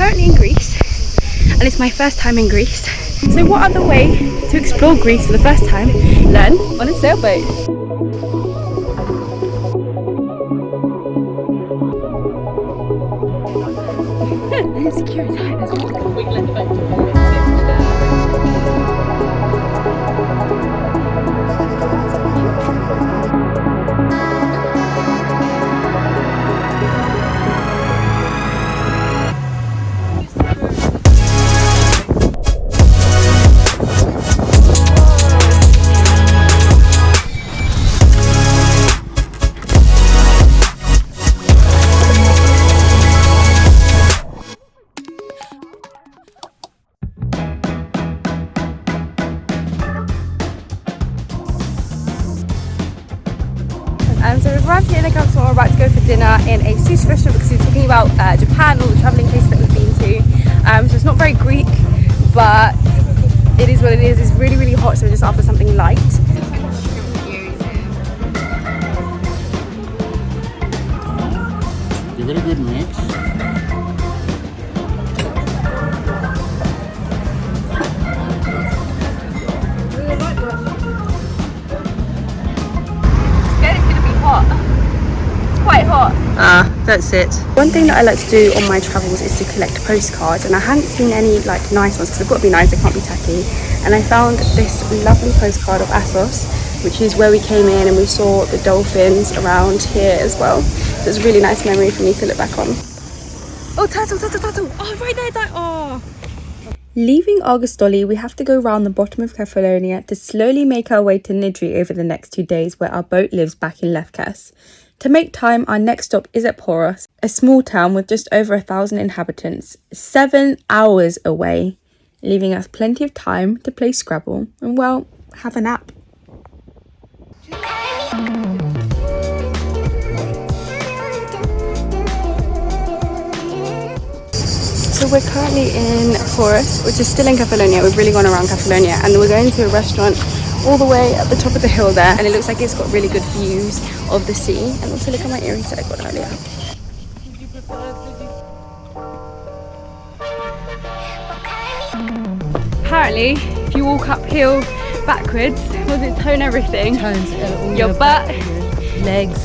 currently in Greece and it's my first time in Greece. So what other way to explore Greece for the first time? Learn on a sailboat. It's cute. We can let the boat do it. So we've arrived here in Ithaca, so we're about to go for dinner in a sushi restaurant because we're talking about Japan, all the travelling places that we've been to. So it's not very Greek, but it is what it is. It's really, really hot, so we're just after something light. You got a good mix. It's quite hot. That's it. One thing that I like to do on my travels is to collect postcards, and I hadn't seen any like nice ones because they've got to be nice, they can't be tacky. And I found this lovely postcard of Assos, which is where we came in and we saw the dolphins around here as well. So it's a really nice memory for me to look back on. Oh, turtle! Oh, right there, oh. Leaving Argostoli, we have to go around the bottom of Kefalonia to slowly make our way to Nidri over the next 2 days, where our boat lives back in Lefkas. To make time, our next stop is at Poros, a small town with just over 1,000 inhabitants, 7 hours away, leaving us plenty of time to play Scrabble and, well, have a nap. So we're currently in Poros, which is still in Kefalonia. We've really gone around Kefalonia, and we're going to a restaurant all the way at the top of the hill there, and it looks like it's got really good views of the sea. And also look at my earrings that I got earlier. Apparently, if you walk uphill backwards, does it tone everything? Tones all your butt, legs.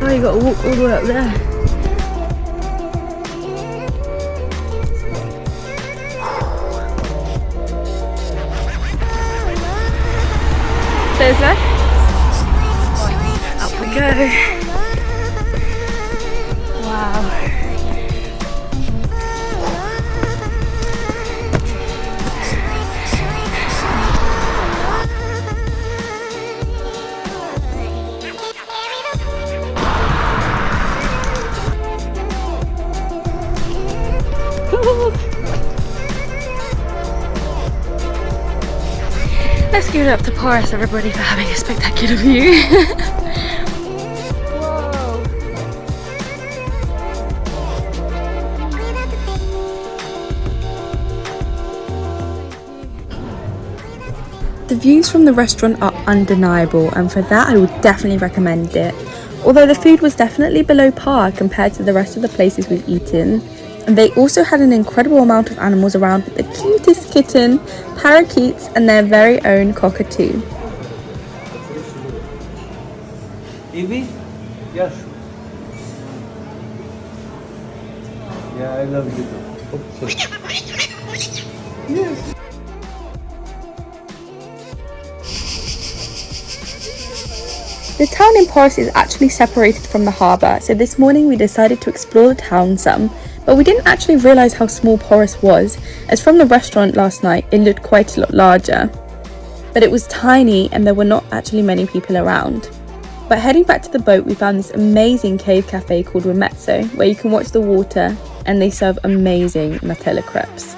Oh, you got to walk all the way up there. There's that. Up we go. Wow. Let's give it up to Poros, everybody, for having a spectacular view. Whoa. The views from the restaurant are undeniable, and for that I would definitely recommend it. Although the food was definitely below par compared to the rest of the places we've eaten. And they also had an incredible amount of animals around, with the cutest kitten, parakeets, and their very own cockatoo. Evie? Yes. Yeah, I love you too. Yes. The town in Poros is actually separated from the harbour, so this morning we decided to explore the town some. But we didn't actually realise how small Poros was, as from the restaurant last night it looked quite a lot larger. But it was tiny and there were not actually many people around. But heading back to the boat, we found this amazing cave cafe called Remezzo, where you can watch the water and they serve amazing Nutella crepes.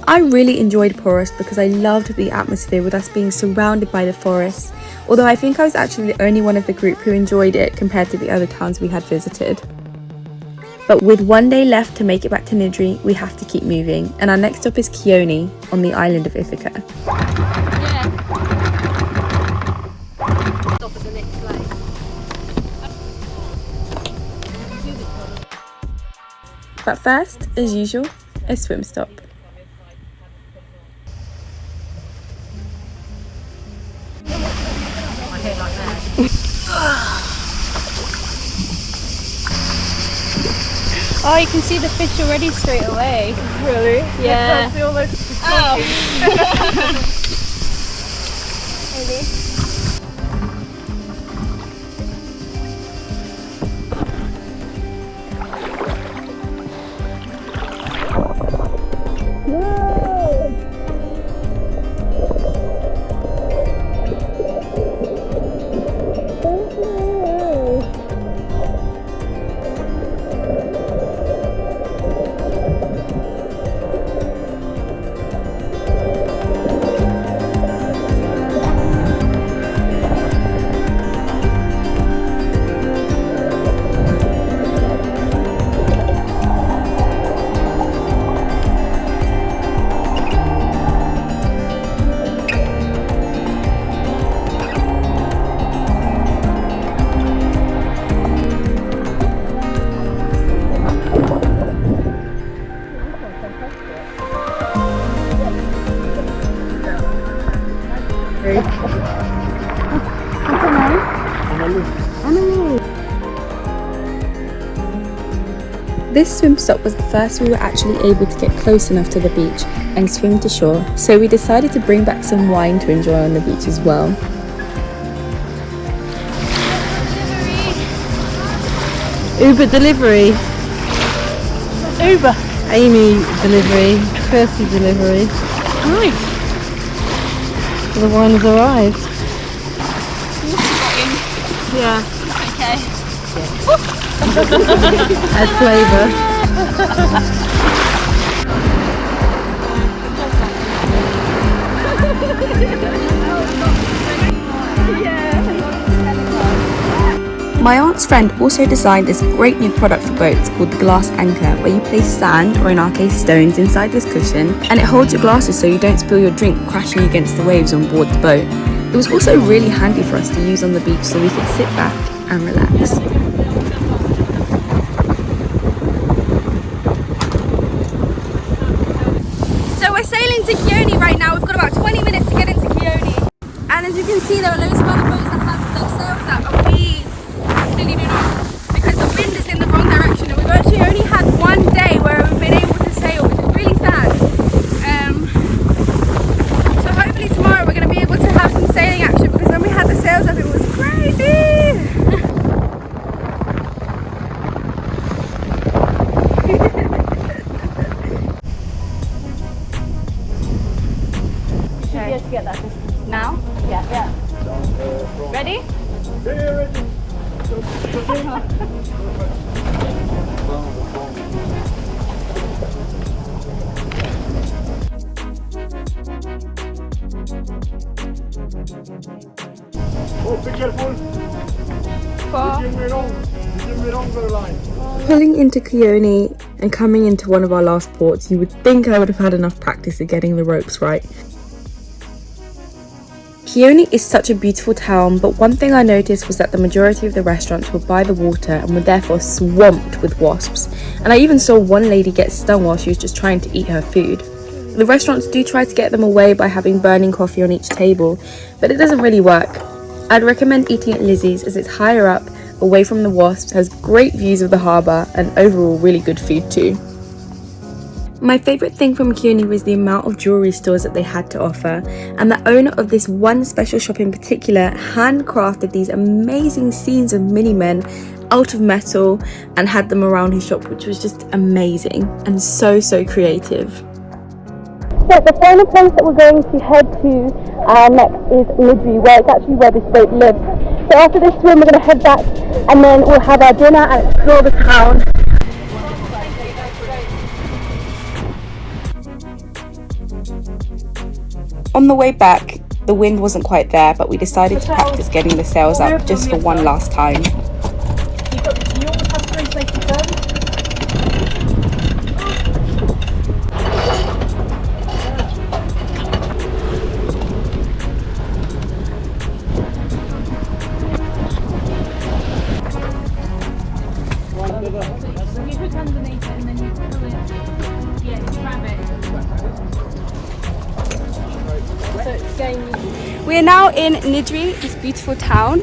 I really enjoyed Poros because I loved the atmosphere with us being surrounded by the forest, although I think I was actually the only one of the group who enjoyed it compared to the other towns we had visited. But with one day left to make it back to Nidri, we have to keep moving. And our next stop is Kioni on the island of Ithaca. But first, as usual, a swim stop. Oh, you can see the fish already straight away. Really? Yeah. This swim stop was the first we were actually able to get close enough to the beach and swim to shore, so we decided to bring back some wine to enjoy on the beach as well. Uber delivery. Uber. Amy delivery. Kirsty delivery. Nice. The wine has arrived. Yeah. Okay. Add flavour. My aunt's friend also designed this great new product for boats called the glass anchor, where you place sand, or in our case stones, inside this cushion, and it holds your glasses so you don't spill your drink crashing against the waves on board the boat. It was also really handy for us to use on the beach so we could sit back and relax. So we're sailing to Kioni right now. We've got about 20 minutes to get into Kioni. And as you can see, there are loads of other boats that have their sails up, and we clearly do not, because the wind is in the wrong direction. And we've actually only had one day where we've been able to sail, which is really sad. So hopefully tomorrow we're going to be able to have some sailing action, because when we had the sails up, it was crazy. To get that Now? Yeah. Ready? Oh, be careful. Give me wrong the line. Pulling into Kioni and coming into one of our last ports, you would think I would have had enough practice at getting the ropes right. Kioni is such a beautiful town, but one thing I noticed was that the majority of the restaurants were by the water and were therefore swamped with wasps. And I even saw one lady get stung while she was just trying to eat her food. The restaurants do try to get them away by having burning coffee on each table, but it doesn't really work. I'd recommend eating at Elysia's, as it's higher up, away from the wasps, has great views of the harbour, and overall really good food too. My favourite thing from Kioni was the amount of jewellery stores that they had to offer, and the owner of this one special shop in particular handcrafted these amazing scenes of mini men out of metal and had them around his shop, which was just amazing and so creative. So the final place that we're going to head to next is Nidri, where it's actually where this boat lives. So after this swim we're going to head back, and then we'll have our dinner and explore the town. On the way back, the wind wasn't quite there, but we decided to practice getting the sails up just for one last time. You always have 3 safety turns. You hook underneath it and then you pull it. Yeah, you grab it. So it's going. We are now in Nidri, this beautiful town.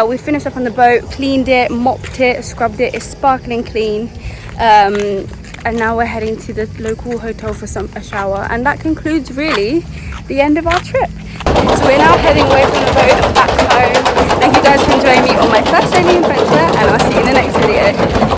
We finished up on the boat, cleaned it, mopped it, scrubbed it. It's sparkling clean. And now we're heading to the local hotel for a shower. And that concludes really the end of our trip. So we're now heading away from the boat and back home. Thank you guys for joining me on my first sailing adventure, and I'll see you in the next video.